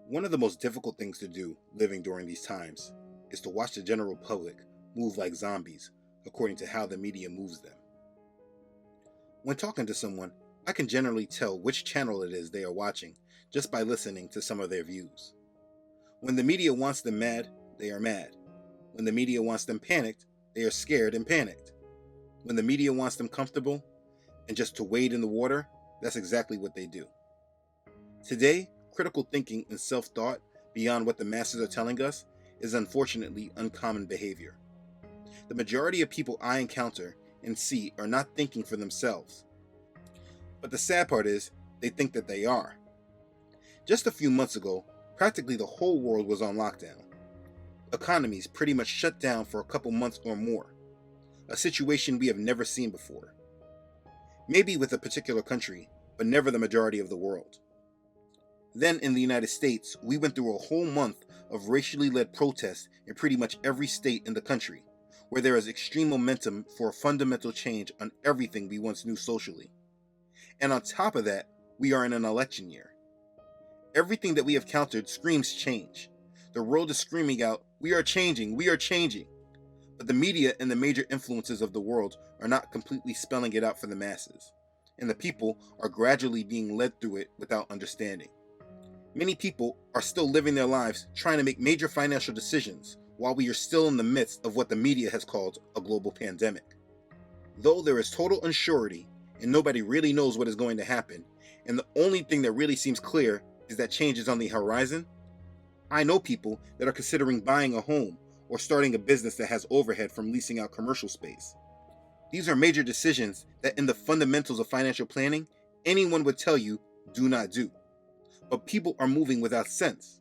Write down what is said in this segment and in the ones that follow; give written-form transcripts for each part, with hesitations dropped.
One of the most difficult things to do living during these times is to watch the general public move like zombies according to how the media moves them. When talking to someone, I can generally tell which channel it is they are watching just by listening to some of their views. When the media wants them mad, they are mad. When the media wants them panicked, they are scared and panicked. When the media wants them comfortable and just to wade in the water, that's exactly what they do. Today, critical thinking and self-thought beyond what the masses are telling us is unfortunately uncommon behavior. The majority of people I encounter and see are not thinking for themselves. But the sad part is, they think that they are. Just a few months ago, practically the whole world was on lockdown. Economies pretty much shut down for a couple months or more, a situation we have never seen before. Maybe with a particular country, but never the majority of the world. Then in the United States, we went through a whole month of racially led protests in pretty much every state in the country, where there is extreme momentum for a fundamental change on everything we once knew socially. And on top of that, we are in an election year. Everything that we have countered screams change. The world is screaming out, "We are changing, we are changing." But the media and the major influences of the world are not completely spelling it out for the masses, and the people are gradually being led through it without understanding. Many people are still living their lives trying to make major financial decisions while we are still in the midst of what the media has called a global pandemic. Though there is total unsurety and nobody really knows what is going to happen, and the only thing that really seems clear is that change is on the horizon, I know people that are considering buying a home or starting a business that has overhead from leasing out commercial space. These are major decisions that in the fundamentals of financial planning, anyone would tell you do not do. But people are moving without sense.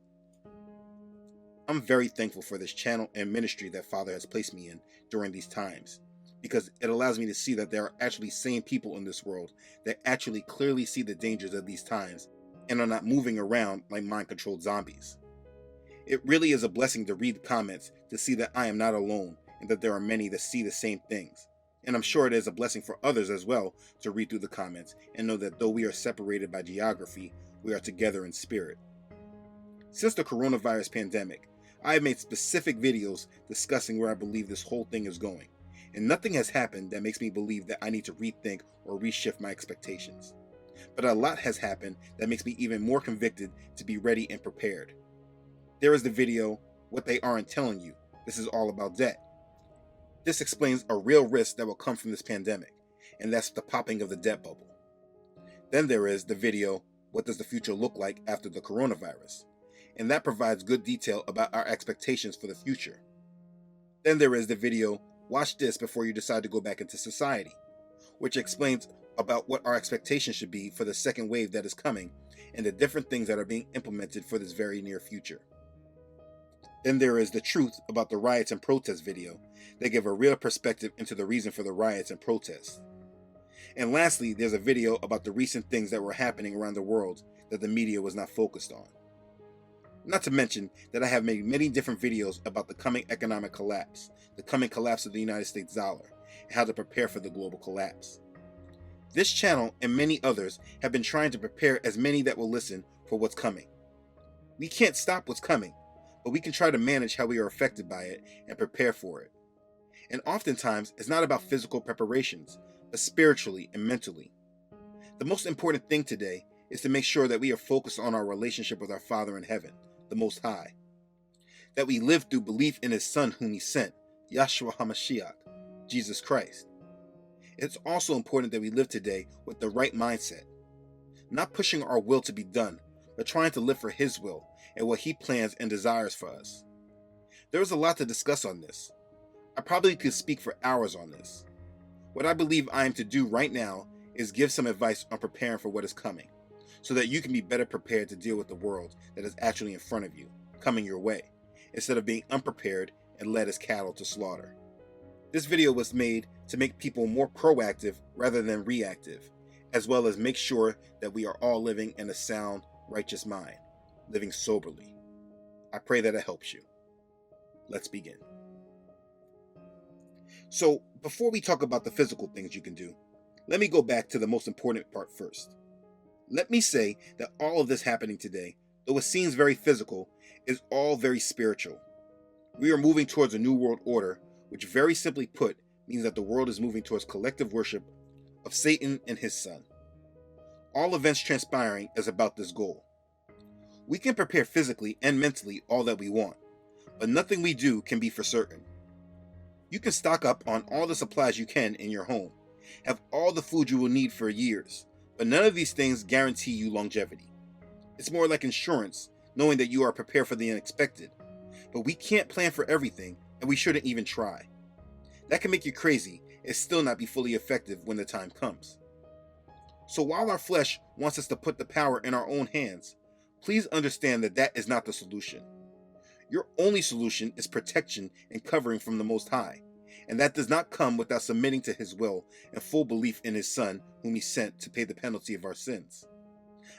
I'm very thankful for this channel and ministry that Father has placed me in during these times, because it allows me to see that there are actually sane people in this world that actually clearly see the dangers of these times and are not moving around like mind-controlled zombies. It really is a blessing to read comments to see that I am not alone and that there are many that see the same things. And I'm sure it is a blessing for others as well to read through the comments and know that though we are separated by geography, we are together in spirit. Since the coronavirus pandemic, I have made specific videos discussing where I believe this whole thing is going, and nothing has happened that makes me believe that I need to rethink or reshift my expectations. But a lot has happened that makes me even more convicted to be ready and prepared. There is the video, What They Aren't Telling You. This is all about debt. This explains a real risk that will come from this pandemic, and that's the popping of the debt bubble. Then there is the video, What Does the Future Look Like After the Coronavirus? And that provides good detail about our expectations for the future. Then there is the video, Watch This Before You Decide to Go Back into Society, which explains about what our expectations should be for the second wave that is coming and the different things that are being implemented for this very near future. Then there is the Truth About the Riots and Protests video that give a real perspective into the reason for the riots and protests. And lastly, there's a video about the recent things that were happening around the world that the media was not focused on. Not to mention that I have made many different videos about the coming economic collapse, the coming collapse of the United States dollar, and how to prepare for the global collapse. This channel and many others have been trying to prepare as many that will listen for what's coming. We can't stop what's coming, but we can try to manage how we are affected by it and prepare for it. And oftentimes, it's not about physical preparations, but spiritually and mentally. The most important thing today is to make sure that we are focused on our relationship with our Father in heaven, the Most High. That we live through belief in His Son whom He sent, Yahshua HaMashiach, Jesus Christ. It's also important that we live today with the right mindset, not pushing our will to be done, but trying to live for His will and what He plans and desires for us. There is a lot to discuss on this. I probably could speak for hours on this. What I believe I am to do right now is give some advice on preparing for what is coming, so that you can be better prepared to deal with the world that is actually in front of you, coming your way, instead of being unprepared and led as cattle to slaughter. This video was made to make people more proactive rather than reactive, as well as make sure that we are all living in a sound, righteous mind, living soberly. I pray that it helps you. Let's begin. So, before we talk about the physical things you can do, let me go back to the most important part first. Let me say that all of this happening today though it seems very physical, is all very spiritual. We are moving towards a new world order, which very simply put means that the world is moving towards collective worship of Satan and his son. All events transpiring is about this goal. We can prepare physically and mentally all that we want, but nothing we do can be for certain. You can stock up on all the supplies you can in your home, have all the food you will need for years, but none of these things guarantee you longevity. It's more like insurance, knowing that you are prepared for the unexpected, but we can't plan for everything, and we shouldn't even try. That can make you crazy and still not be fully effective when the time comes. So while our flesh wants us to put the power in our own hands, please understand that that is not the solution. Your only solution is protection and covering from the Most High, and that does not come without submitting to His will and full belief in His Son, whom He sent to pay the penalty of our sins.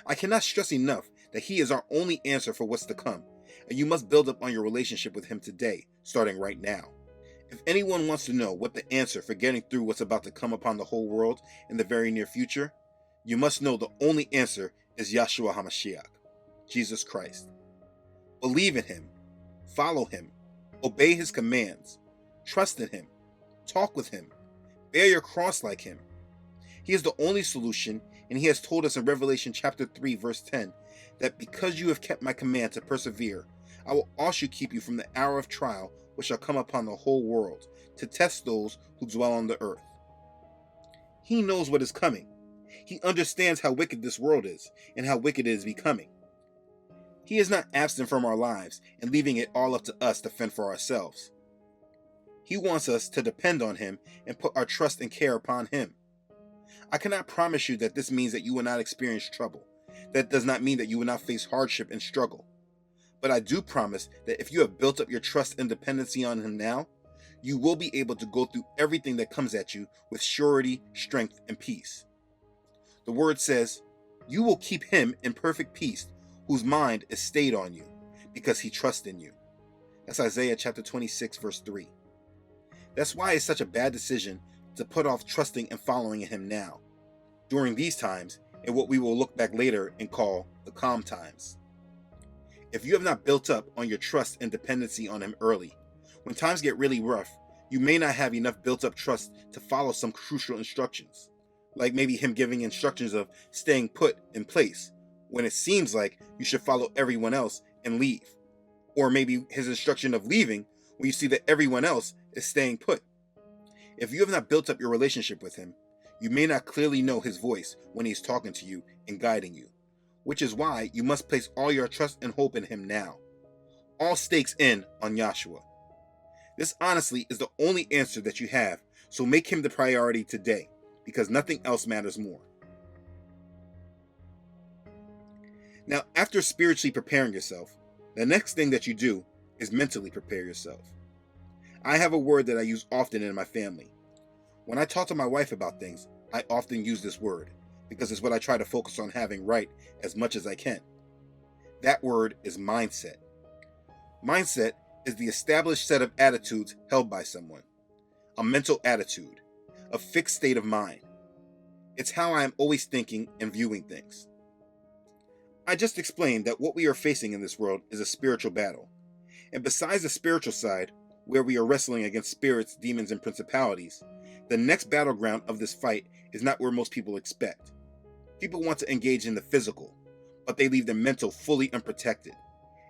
I cannot stress enough that He is our only answer for what's to come, and you must build up on your relationship with Him today, starting right now. If anyone wants to know what the answer for getting through what's about to come upon the whole world in the very near future, you must know the only answer is Yahshua HaMashiach, Jesus Christ. Believe in Him, follow Him, obey His commands, trust in Him, talk with Him, bear your cross like Him. He is the only solution, and He has told us in Revelation chapter 3 verse 10 that because you have kept my command to persevere, I will also keep you from the hour of trial which shall come upon the whole world, to test those who dwell on the earth. He knows what is coming. He understands how wicked this world is, and how wicked it is becoming. He is not absent from our lives and leaving it all up to us to fend for ourselves. He wants us to depend on Him and put our trust and care upon Him. I cannot promise you that this means that you will not experience trouble. That does not mean that you will not face hardship and struggle. But I do promise that if you have built up your trust and dependency on Him now, you will be able to go through everything that comes at you with surety, strength, and peace. The word says, "You will keep him in perfect peace, whose mind is stayed on you, because he trusts in you." That's Isaiah chapter 26, verse 3. That's why it's such a bad decision to put off trusting and following Him now, during these times, and what we will look back later and call the calm times. If you have not built up on your trust and dependency on Him early, when times get really rough, you may not have enough built up trust to follow some crucial instructions, like maybe Him giving instructions of staying put in place, when it seems like you should follow everyone else and leave, or maybe His instruction of leaving when you see that everyone else is staying put. If you have not built up your relationship with Him, you may not clearly know His voice when He's talking to you and guiding you, which is why you must place all your trust and hope in Him now. All stakes in on Yahshua. This honestly is the only answer that you have, so make Him the priority today, because nothing else matters more. Now, after spiritually preparing yourself, the next thing that you do is mentally prepare yourself. I have a word that I use often in my family. When I talk to my wife about things, I often use this word, because it's what I try to focus on having right as much as I can. That word is mindset. Mindset is the established set of attitudes held by someone, a mental attitude, a fixed state of mind. It's how I am always thinking and viewing things. I just explained that what we are facing in this world is a spiritual battle. And besides the spiritual side, where we are wrestling against spirits, demons, and principalities, the next battleground of this fight is not where most people expect. People want to engage in the physical, but they leave their mental fully unprotected.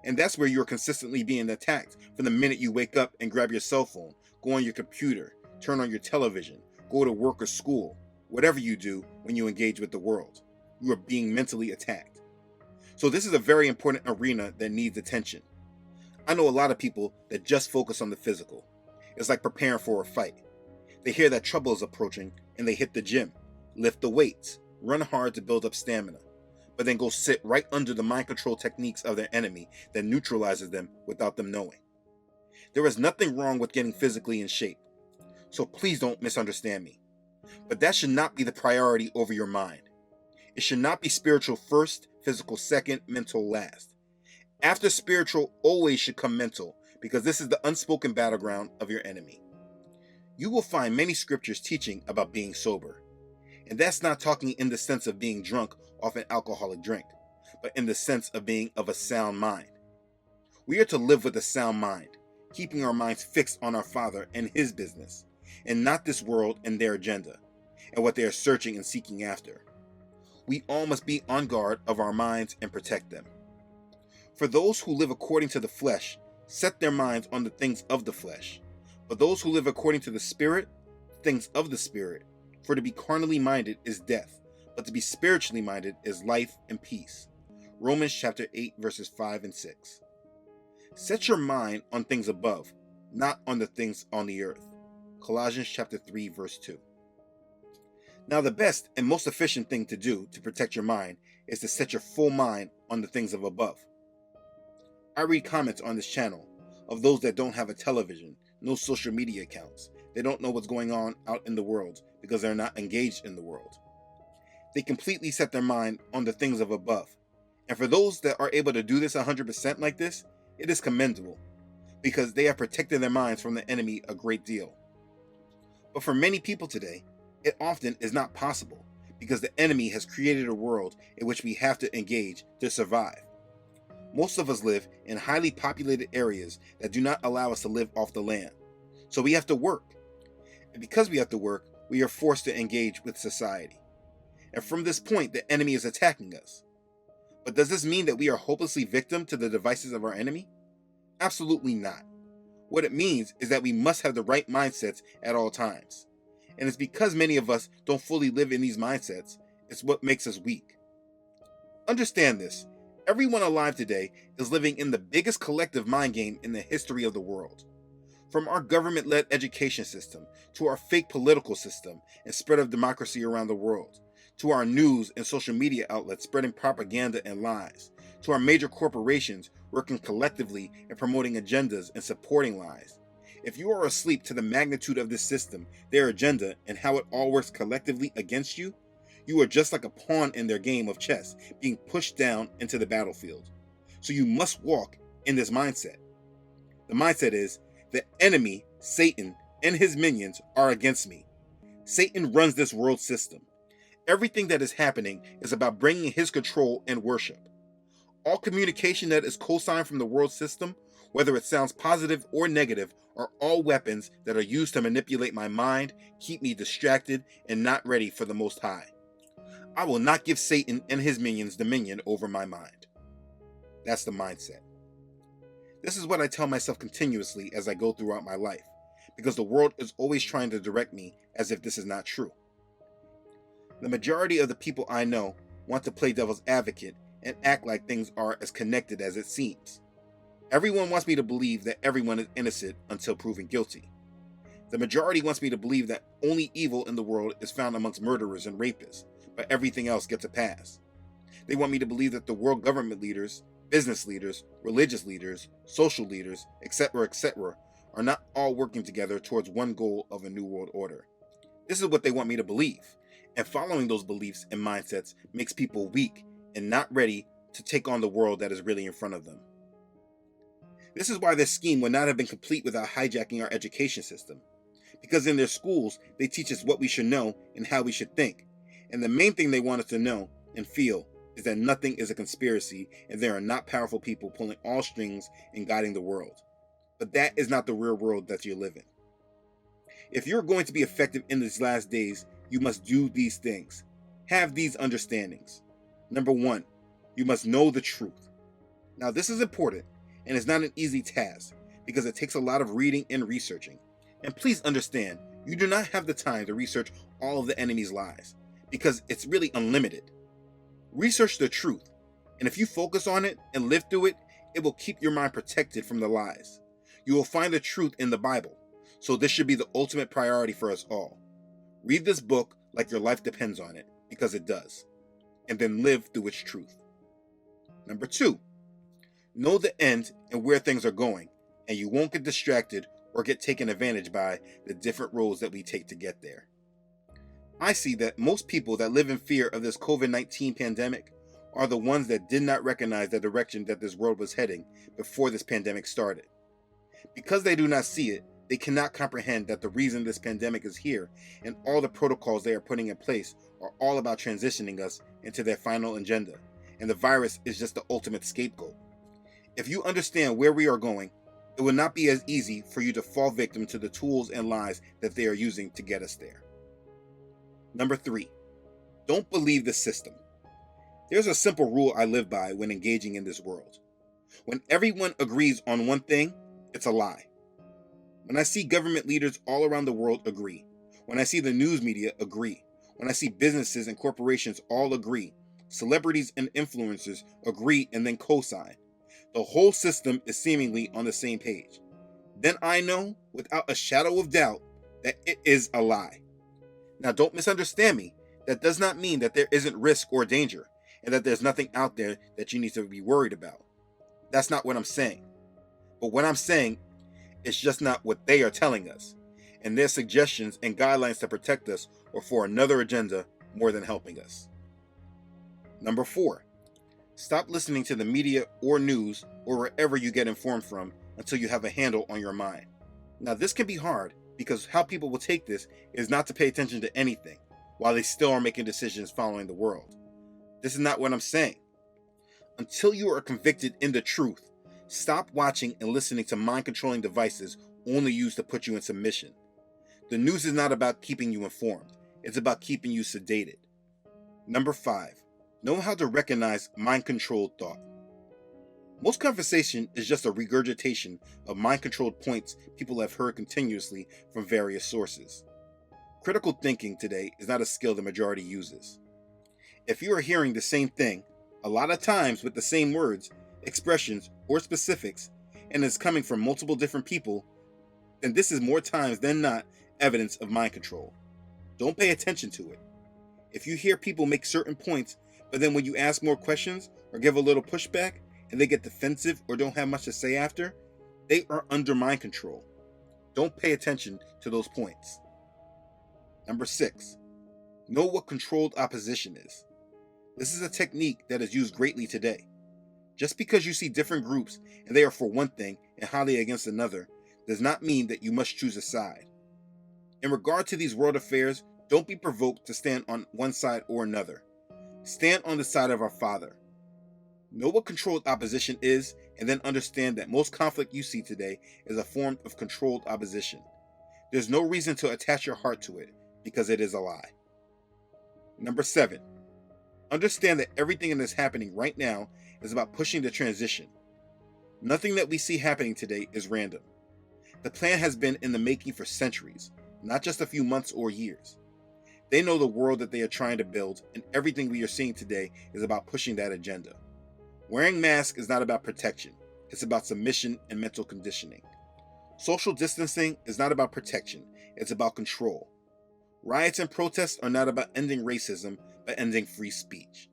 And that's where you're consistently being attacked from the minute you wake up and grab your cell phone, go on your computer, turn on your television, go to work or school, whatever you do when you engage with the world. You are being mentally attacked. So this is a very important arena that needs attention. I know a lot of people that just focus on the physical. It's like preparing for a fight. They hear that trouble is approaching and they hit the gym, lift the weights, run hard to build up stamina, but then go sit right under the mind control techniques of their enemy that neutralizes them without them knowing. There is nothing wrong with getting physically in shape, so please don't misunderstand me. But that should not be the priority over your mind. It should not be spiritual first, physical second, mental last. After spiritual always should come mental, because this is the unspoken battleground of your enemy. You will find many scriptures teaching about being sober. And that's not talking in the sense of being drunk off an alcoholic drink, but in the sense of being of a sound mind. We are to live with a sound mind, keeping our minds fixed on our Father and His business, and not this world and their agenda, and what they are searching and seeking after. We all must be on guard of our minds and protect them. For those who live according to the flesh set their minds on the things of the flesh, but those who live according to the Spirit, things of the Spirit. For to be carnally minded is death, but to be spiritually minded is life and peace. Romans chapter 8, verses 5 and 6. Set your mind on things above, not on the things on the earth. Colossians chapter 3, verse 2. Now the best and most efficient thing to do to protect your mind is to set your full mind on the things of above. I read comments on this channel of those that don't have a television, no social media accounts. They don't know what's going on out in the world because they're not engaged in the world. They completely set their mind on the things of above. And for those that are able to do this 100% like this, it is commendable because they have protected their minds from the enemy a great deal. But for many people today, it often is not possible because the enemy has created a world in which we have to engage to survive. Most of us live in highly populated areas that do not allow us to live off the land. So we have to work. And because we have to work, we are forced to engage with society. And from this point, the enemy is attacking us. But does this mean that we are hopelessly victim to the devices of our enemy? Absolutely not. What it means is that we must have the right mindsets at all times. And it's because many of us don't fully live in these mindsets, it's what makes us weak. Understand this. Everyone alive today is living in the biggest collective mind game in the history of the world. From our government-led education system, to our fake political system and spread of democracy around the world, to our news and social media outlets spreading propaganda and lies, to our major corporations working collectively and promoting agendas and supporting lies. If you are asleep to the magnitude of this system, their agenda, and how it all works collectively against you, you are just like a pawn in their game of chess being pushed down into the battlefield. So you must walk in this mindset. The mindset is, the enemy, Satan, and his minions are against me. Satan runs this world system. Everything that is happening is about bringing his control and worship. All communication that is co-signed from the world system, whether it sounds positive or negative, are all weapons that are used to manipulate my mind, keep me distracted, and not ready for the Most High. I will not give Satan and his minions dominion over my mind. That's the mindset. This is what I tell myself continuously as I go throughout my life, because the world is always trying to direct me as if this is not true. The majority of the people I know want to play devil's advocate and act like things are as connected as it seems. Everyone wants me to believe that everyone is innocent until proven guilty. The majority wants me to believe that only evil in the world is found amongst murderers and rapists, but everything else gets a pass. They want me to believe that the world government leaders, business leaders, religious leaders, social leaders, etc., are not all working together towards one goal of a new world order. This is what they want me to believe, and following those beliefs and mindsets makes people weak and not ready to take on the world that is really in front of them. This is why this scheme would not have been complete without hijacking our education system, because in their schools they teach us what we should know and how we should think, and the main thing they want us to know and feel is that nothing is a conspiracy and there are not powerful people pulling all strings and guiding the world. But that is not the real world that you live in. If you're going to be effective in these last days, you must do these things. Have these understandings. Number 1, you must know the truth. Now this is important and it's not an easy task because it takes a lot of reading and researching. And please understand, you do not have the time to research all of the enemy's lies because it's really unlimited. Research the truth, and if you focus on it and live through it, it will keep your mind protected from the lies. You will find the truth in the Bible, so this should be the ultimate priority for us all. Read this book like your life depends on it, because it does, and then live through its truth. Number 2, know the end and where things are going, and you won't get distracted or get taken advantage by the different roads that we take to get there. I see that most people that live in fear of this COVID-19 pandemic are the ones that did not recognize the direction that this world was heading before this pandemic started. Because they do not see it, they cannot comprehend that the reason this pandemic is here and all the protocols they are putting in place are all about transitioning us into their final agenda and the virus is just the ultimate scapegoat. If you understand where we are going, it will not be as easy for you to fall victim to the tools and lies that they are using to get us there. Number 3, don't believe the system. There's a simple rule I live by when engaging in this world. When everyone agrees on one thing, it's a lie. When I see government leaders all around the world agree, when I see the news media agree, when I see businesses and corporations all agree, celebrities and influencers agree and then co-sign, the whole system is seemingly on the same page, then I know without a shadow of doubt that it is a lie. Now, don't misunderstand me. That does not mean that there isn't risk or danger and that there's nothing out there that you need to be worried about. That's not what I'm saying. But what I'm saying is just not what they are telling us, and their suggestions and guidelines to protect us are for another agenda more than helping us. Number 4, stop listening to the media or news or wherever you get informed from until you have a handle on your mind. Now, this can be hard because how people will take this is not to pay attention to anything while they still are making decisions following the world. This is not what I'm saying. Until you are convicted in the truth, stop watching and listening to mind-controlling devices only used to put you in submission. The news is not about keeping you informed. It's about keeping you sedated. Number 5, know how to recognize mind-controlled thought. Most conversation is just a regurgitation of mind-controlled points people have heard continuously from various sources. Critical thinking today is not a skill the majority uses. If you are hearing the same thing, a lot of times with the same words, expressions, or specifics, and it's coming from multiple different people, then this is more times than not evidence of mind control. Don't pay attention to it. If you hear people make certain points, but then when you ask more questions or give a little pushback and they get defensive or don't have much to say after, they are under mind control. Don't pay attention to those points. Number 6, know what controlled opposition is. This is a technique that is used greatly today. Just because you see different groups and they are for one thing and highly against another does not mean that you must choose a side. In regard to these world affairs, don't be provoked to stand on one side or another. Stand on the side of our Father. Know what controlled opposition is, and then understand that most conflict you see today is a form of controlled opposition. There's no reason to attach your heart to it, because it is a lie. Number 7, understand that everything that is happening right now is about pushing the transition. Nothing that we see happening today is random. The plan has been in the making for centuries, not just a few months or years. They know the world that they are trying to build, and everything we are seeing today is about pushing that agenda. Wearing masks is not about protection, it's about submission and mental conditioning. Social distancing is not about protection, it's about control. Riots and protests are not about ending racism, but ending free speech.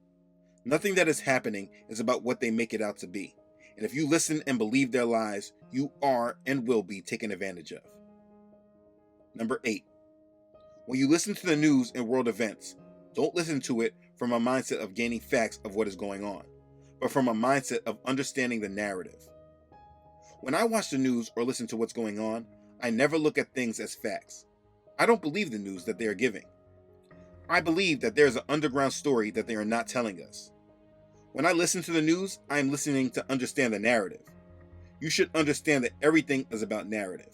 Nothing that is happening is about what they make it out to be. And if you listen and believe their lies, you are and will be taken advantage of. Number 8, when you listen to the news and world events, don't listen to it from a mindset of gaining facts of what is going on, but from a mindset of understanding the narrative. When I watch the news or listen to what's going on, I never look at things as facts. I don't believe the news that they are giving. I believe that there is an underground story that they are not telling us. When I listen to the news, I am listening to understand the narrative. You should understand that everything is about narrative.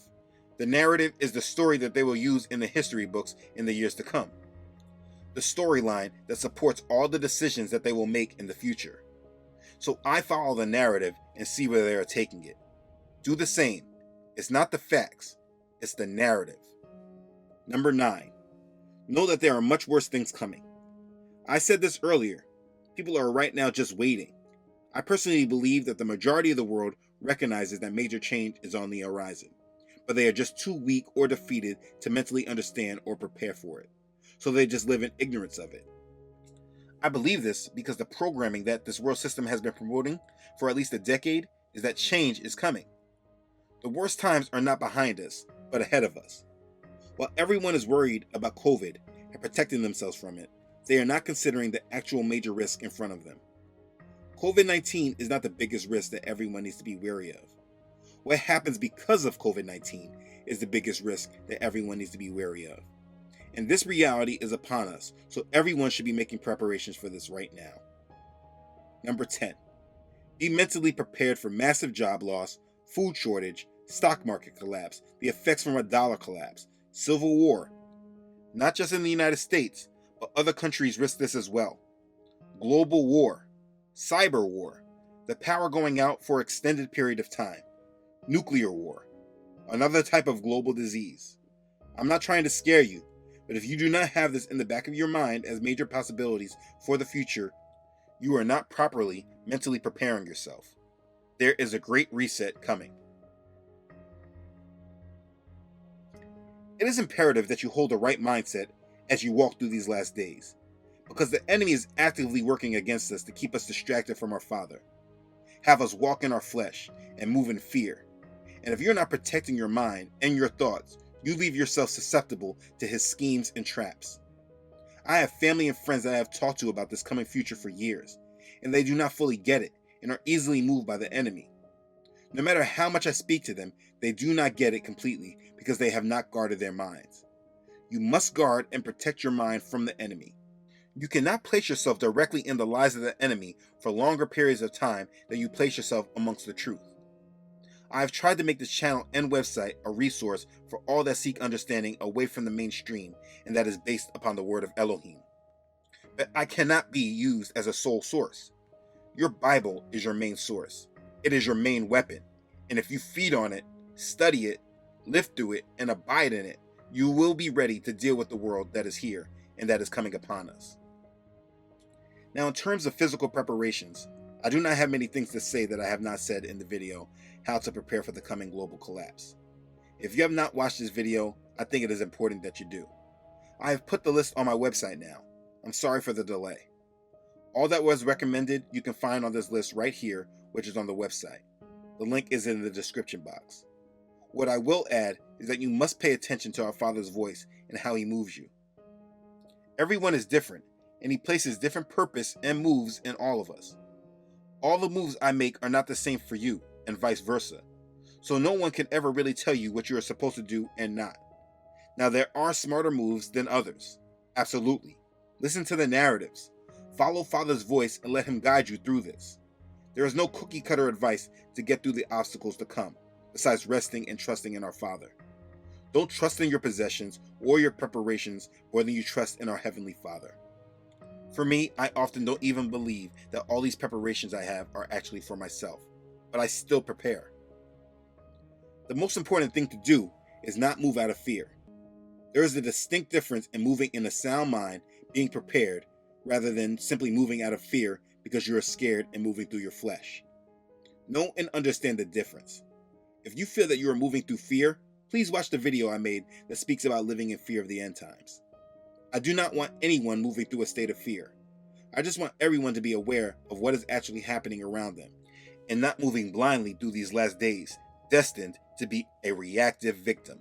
The narrative is the story that they will use in the history books in the years to come. The storyline that supports all the decisions that they will make in the future. So I follow the narrative and see where they are taking it. Do the same. It's not the facts, it's the narrative. Number 9, know that there are much worse things coming. I said this earlier. People are right now just waiting. I personally believe that the majority of the world recognizes that major change is on the horizon, but they are just too weak or defeated to mentally understand or prepare for it. So they just live in ignorance of it. I believe this because the programming that this world system has been promoting for at least a decade is that change is coming. The worst times are not behind us, but ahead of us. While everyone is worried about COVID and protecting themselves from it, they are not considering the actual major risk in front of them. COVID-19 is not the biggest risk that everyone needs to be wary of. What happens because of COVID-19 is the biggest risk that everyone needs to be wary of. And this reality is upon us, so everyone should be making preparations for this right now. Number 10. Be mentally prepared for massive job loss, food shortage, stock market collapse, the effects from a dollar collapse, civil war. Not just in the United States, but other countries risk this as well. Global war, cyber war, the power going out for an extended period of time, nuclear war, another type of global disease. I'm not trying to scare you, but if you do not have this in the back of your mind as major possibilities for the future, you are not properly mentally preparing yourself. There is a great reset coming. It is imperative that you hold the right mindset as you walk through these last days, because the enemy is actively working against us to keep us distracted from our Father, have us walk in our flesh and move in fear. And if you're not protecting your mind and your thoughts, you leave yourself susceptible to his schemes and traps. I have family and friends that I have talked to about this coming future for years, and they do not fully get it and are easily moved by the enemy. No matter how much I speak to them, they do not get it completely because they have not guarded their minds. You must guard and protect your mind from the enemy. You cannot place yourself directly in the lies of the enemy for longer periods of time than you place yourself amongst the truth. I have tried to make this channel and website a resource for all that seek understanding away from the mainstream and that is based upon the word of Elohim. But I cannot be used as a sole source. Your Bible is your main source. It is your main weapon. And if you feed on it, study it, live through it, and abide in it, you will be ready to deal with the world that is here and that is coming upon us. Now, in terms of physical preparations, I do not have many things to say that I have not said in the video, how to prepare for the coming global collapse. If you have not watched this video, I think it is important that you do. I have put the list on my website now. I'm sorry for the delay. All that was recommended you can find on this list right here, which is on the website. The link is in the description box. What I will add is that you must pay attention to our Father's voice and how he moves you. Everyone is different, and he places different purpose and moves in all of us. All the moves I make are not the same for you, and vice versa. So no one can ever really tell you what you are supposed to do and not. Now, there are smarter moves than others. Absolutely. Listen to the narratives. Follow Father's voice and let him guide you through this. There is no cookie cutter advice to get through the obstacles to come, besides resting and trusting in our Father. Don't trust in your possessions or your preparations more than you trust in our Heavenly Father. For me, I often don't even believe that all these preparations I have are actually for myself, but I still prepare. The most important thing to do is not move out of fear. There is a distinct difference in moving in a sound mind, being prepared, rather than simply moving out of fear because you are scared and moving through your flesh. Know and understand the difference. If you feel that you are moving through fear, please watch the video I made that speaks about living in fear of the end times. I do not want anyone moving through a state of fear. I just want everyone to be aware of what is actually happening around them and not moving blindly through these last days, destined to be a reactive victim.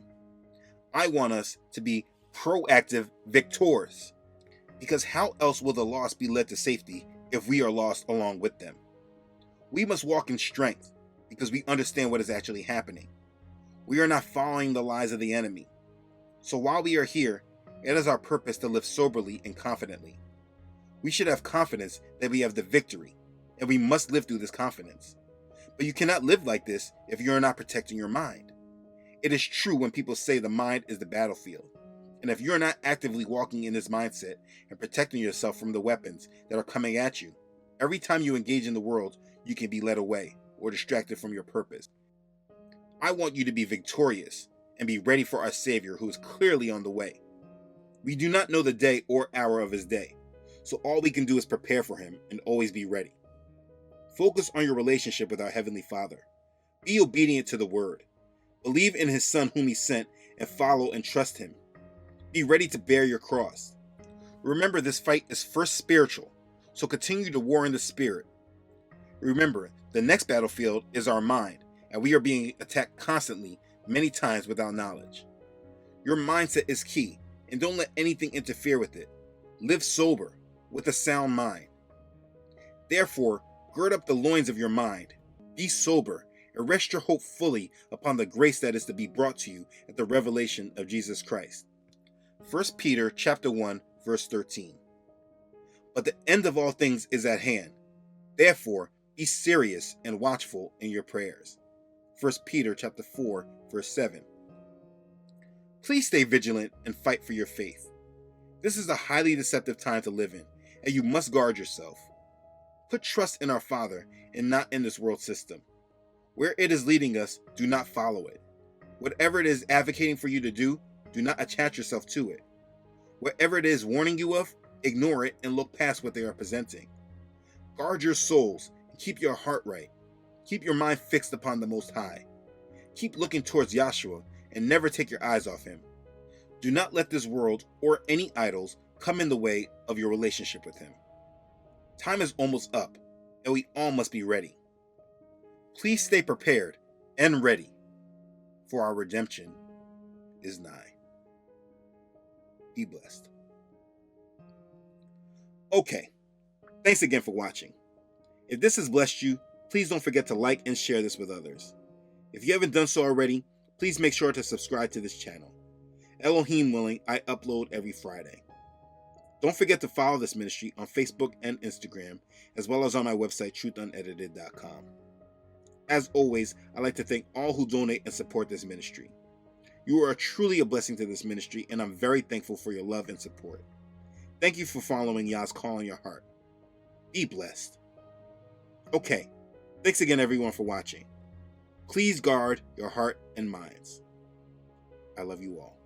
I want us to be proactive victors, because how else will the lost be led to safety if we are lost along with them? We must walk in strength because we understand what is actually happening. We are not following the lies of the enemy. So while we are here, it is our purpose to live soberly and confidently. We should have confidence that we have the victory, and we must live through this confidence. But you cannot live like this if you are not protecting your mind. It is true when people say the mind is the battlefield, and if you are not actively walking in this mindset and protecting yourself from the weapons that are coming at you, every time you engage in the world, you can be led away or distracted from your purpose. I want you to be victorious and be ready for our Savior, who is clearly on the way. We do not know the day or hour of his day, so all we can do is prepare for him and always be ready. Focus on your relationship with our Heavenly Father. Be obedient to the Word. Believe in his Son whom he sent and follow and trust him. Be ready to bear your cross. Remember, this fight is first spiritual, so continue to war in the Spirit. Remember, the next battlefield is our mind, and we are being attacked constantly, many times without knowledge. Your mindset is key, and don't let anything interfere with it. Live sober, with a sound mind. Therefore, gird up the loins of your mind. Be sober, and rest your hope fully upon the grace that is to be brought to you at the revelation of Jesus Christ. 1 Peter chapter 1, verse 13. But the end of all things is at hand. Therefore, be serious and watchful in your prayers. 1 Peter chapter 4, verse 7. Please stay vigilant and fight for your faith. This is a highly deceptive time to live in, and you must guard yourself. Put trust in our Father and not in this world system. Where it is leading us, do not follow it. Whatever it is advocating for you to do not attach yourself to it. Whatever it is warning you of, ignore it and look past what they are presenting. Guard your souls and keep your heart right. Keep your mind fixed upon the Most High. Keep looking towards Yahshua and never take your eyes off him. Do not let this world or any idols come in the way of your relationship with him. Time is almost up, and we all must be ready. Please stay prepared and ready, for our redemption is nigh. Be blessed. Okay, thanks again for watching. If this has blessed you, please don't forget to like and share this with others. If you haven't done so already, please make sure to subscribe to this channel. Elohim willing, I upload every Friday. Don't forget to follow this ministry on Facebook and Instagram, as well as on my website, truthunedited.com. As always, I'd like to thank all who donate and support this ministry. You are truly a blessing to this ministry, and I'm very thankful for your love and support. Thank you for following Yah's call in your heart. Be blessed. Okay, thanks again everyone for watching. Please guard your heart and minds. I love you all.